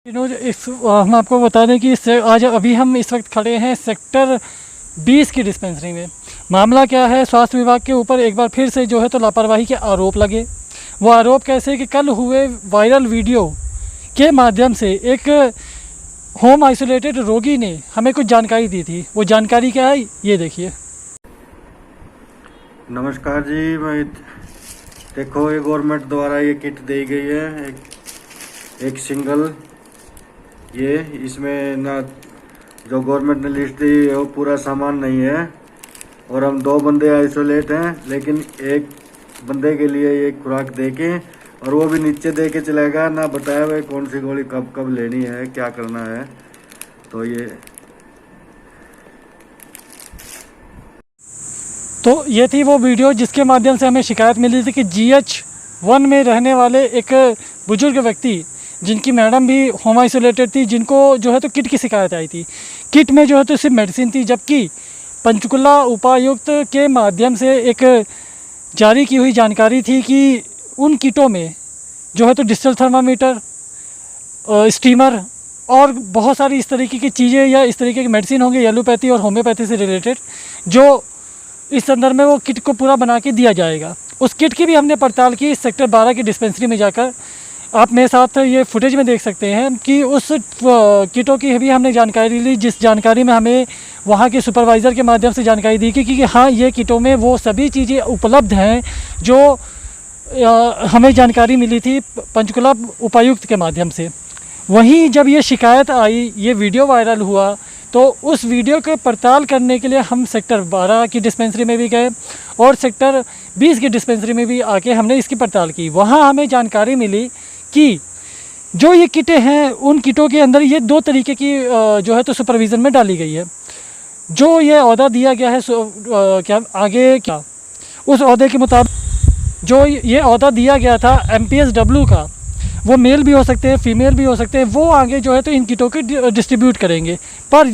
हम आपको बता दें कि आज अभी हम इस वक्त खड़े हैं सेक्टर 20 की डिस्पेंसरी में। मामला क्या है, स्वास्थ्य विभाग के ऊपर एक बार फिर से जो है तो लापरवाही के आरोप लगे। वो आरोप कैसे कि कल हुए वायरल वीडियो के माध्यम से एक होम आइसोलेटेड रोगी ने हमें कुछ जानकारी दी थी। वो जानकारी क्या है, ये देखिए। नमस्कार जी, मैं देखो ये गवर्नमेंट द्वारा ये किट दी गई है, एक सिंगल ये इसमें ना जो गवर्नमेंट ने लिस्ट दी वो पूरा सामान नहीं है। और हम 2 बंदे आइसोलेट हैं, लेकिन एक बंदे के लिए ये खुराक दे के, और वो भी नीचे दे के चलेगा, ना बताया हुआ कौन सी गोली कब कब लेनी है, क्या करना है। तो ये थी वो वीडियो जिसके माध्यम से हमें शिकायत मिली थी कि GH1 में रहने वाले एक बुजुर्ग व्यक्ति, जिनकी मैडम भी होम आइसोलेटेड थी, जिनको जो है तो किट की शिकायत आई थी। किट में जो है तो सिर्फ मेडिसिन थी, जबकि पंचकुला उपायुक्त के माध्यम से एक जारी की हुई जानकारी थी कि उन किटों में जो है तो डिजिटल थर्मामीटर, स्टीमर और बहुत सारी इस तरीके की चीज़ें या इस तरीके की मेडिसिन होंगे एलोपैथी और होम्योपैथी से रिलेटेड, जो इस संदर्भ में वो किट को पूरा बना के दिया जाएगा। उस किट की भी हमने पड़ताल की सेक्टर 12 की डिस्पेंसरी में जाकर। आप मेरे साथ ये फुटेज में देख सकते हैं कि उस किटों की भी हमने जानकारी ली, जिस जानकारी में हमें वहाँ के सुपरवाइज़र के माध्यम से जानकारी दी कि हाँ, ये किटों में वो सभी चीज़ें उपलब्ध हैं जो हमें जानकारी मिली थी पंचकुला उपायुक्त के माध्यम से। वहीं जब ये शिकायत आई, ये वीडियो वायरल हुआ, तो उस वीडियो को पड़ताल करने के लिए हम सेक्टर 12 की डिस्पेंसरी में भी गए और सेक्टर 20 की डिस्पेंसरी में भी आके हमने इसकी पड़ताल की। वहाँ हमें जानकारी मिली कि जो ये किटें हैं, उन किटों के अंदर ये 2 तरीके की जो है तो सुपरविज़न में डाली गई है। जो ये ओहदा दिया गया है उस ओहदे के मुताबिक जो ये ओहदा दिया गया था MPSW का, वो मेल भी हो सकते हैं, फीमेल भी हो सकते हैं, वो आगे जो है तो इन किटों को डिस्ट्रीब्यूट करेंगे। पर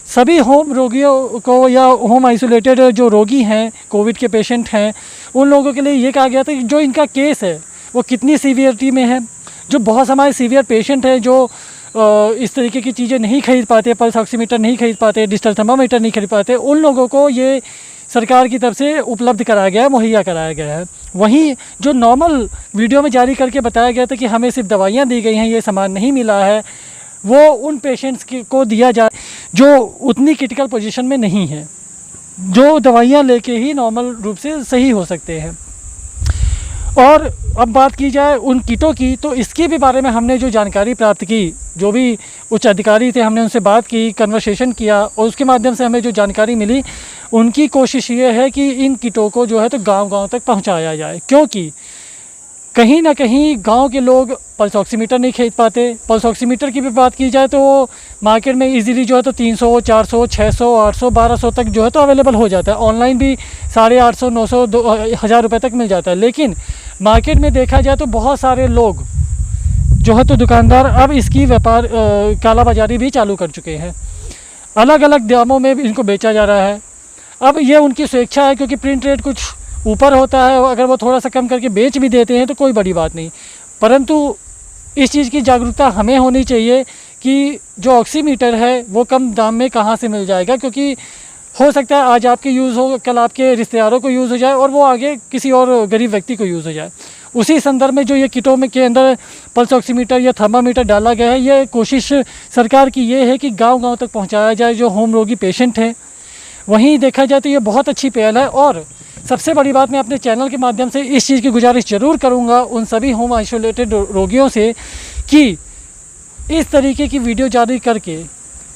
सभी होम रोगियों को या होम आइसोलेटेड जो रोगी हैं, कोविड के पेशेंट हैं, उन लोगों के लिए ये कहा गया था कि जो इनका केस है वो कितनी सीवियरिटी में है। जो बहुत हमारे सीवियर पेशेंट हैं जो इस तरीके की चीज़ें नहीं खरीद पाते, पल्स ऑक्सीमीटर नहीं खरीद पाते, डिजिटल थर्मामीटर नहीं खरीद पाते, उन लोगों को ये सरकार की तरफ से उपलब्ध कराया गया है, मुहैया कराया गया है। वहीं जो नॉर्मल वीडियो में जारी करके बताया गया था कि हमें सिर्फ दवाइयाँ दी गई हैं, ये सामान नहीं मिला है, वो उन पेशेंट्स को दिया जाए जो उतनी क्रिटिकल पोजीशन में नहीं है, जो दवाइयाँ लेके ही नॉर्मल रूप से सही हो सकते हैं। और अब बात की जाए उन किटों की, तो इसके भी बारे में हमने जो जानकारी प्राप्त की, जो भी उच्च अधिकारी थे, हमने उनसे बात की, कन्वर्सेशन किया, और उसके माध्यम से हमें जो जानकारी मिली, उनकी कोशिश ये है कि इन किटों को जो है तो गांव-गांव तक पहुंचाया जाए, क्योंकि कहीं ना कहीं गांव के लोग पल्स ऑक्सीमीटर नहीं खरीद पाते। पल्स ऑक्सीमीटर की भी बात की जाए तो मार्केट में इजीली जो है तो 300, 400, 600, 800, 1200 तक जो है तो अवेलेबल हो जाता है। ऑनलाइन भी 850, 900, 1000 रुपये तक मिल जाता है। लेकिन मार्केट में देखा जाए तो बहुत सारे लोग जो है तो दुकानदार अब इसकी व्यापार कालाबाजारी भी चालू कर चुके हैं। अलग अलग दामों में भी इनको बेचा जा रहा है। अब ये उनकी स्वेच्छा है, क्योंकि प्रिंट रेट कुछ ऊपर होता है, अगर वो थोड़ा सा कम करके बेच भी देते हैं तो कोई बड़ी बात नहीं। परंतु इस चीज़ की जागरूकता हमें होनी चाहिए कि जो ऑक्सीमीटर है वो कम दाम में कहाँ से मिल जाएगा, क्योंकि हो सकता है आज आपके यूज़ हो, कल आपके रिश्तेदारों को यूज़ हो जाए और वो आगे किसी और गरीब व्यक्ति को यूज़ हो जाए। उसी संदर्भ में जो ये किटों में के अंदर पल्स ऑक्सीमीटर या थर्मामीटर डाला गया है, ये कोशिश सरकार की ये है कि गाँव-गाँव तक पहुँचाया जाए जो होम रोगी पेशेंट हैं। वहीं देखा जाए तो ये बहुत अच्छी पहल है। और सबसे बड़ी बात, मैं अपने चैनल के माध्यम से इस चीज़ की गुजारिश ज़रूर करूँगा उन सभी होम आइसोलेटेड रोगियों से कि इस तरीके की वीडियो जारी करके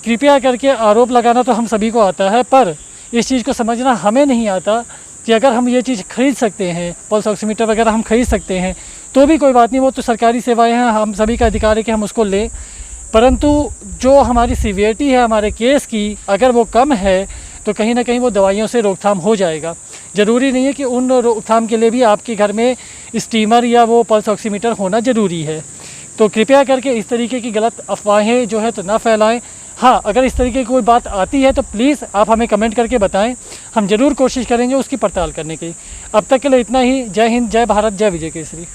कृपया करके, आरोप लगाना तो हम सभी को आता है, पर इस चीज़ को समझना हमें नहीं आता कि अगर हम ये चीज़ खरीद सकते हैं, पल्स ऑक्सीमीटर वगैरह हम खरीद सकते हैं, तो भी कोई बात नहीं, वो तो सरकारी सेवाएँ हैं, हम सभी का अधिकार है कि हम उसको लें। परंतु जो हमारी सीवियरिटी है हमारे केस की, अगर वो कम है तो कहीं ना कहीं वो दवाइयों से रोकथाम हो जाएगा। ज़रूरी नहीं है कि उन रोकथाम के लिए भी आपके घर में स्टीमर या वो पल्स ऑक्सीमीटर होना ज़रूरी है। तो कृपया करके इस तरीके की गलत अफवाहें जो है तो ना फैलाएं। हाँ, अगर इस तरीके की कोई बात आती है तो प्लीज़ आप हमें कमेंट करके बताएं, हम ज़रूर कोशिश करेंगे उसकी पड़ताल करने की। अब तक के लिए इतना ही। जय हिंद, जय भारत, जय विजय केसरी।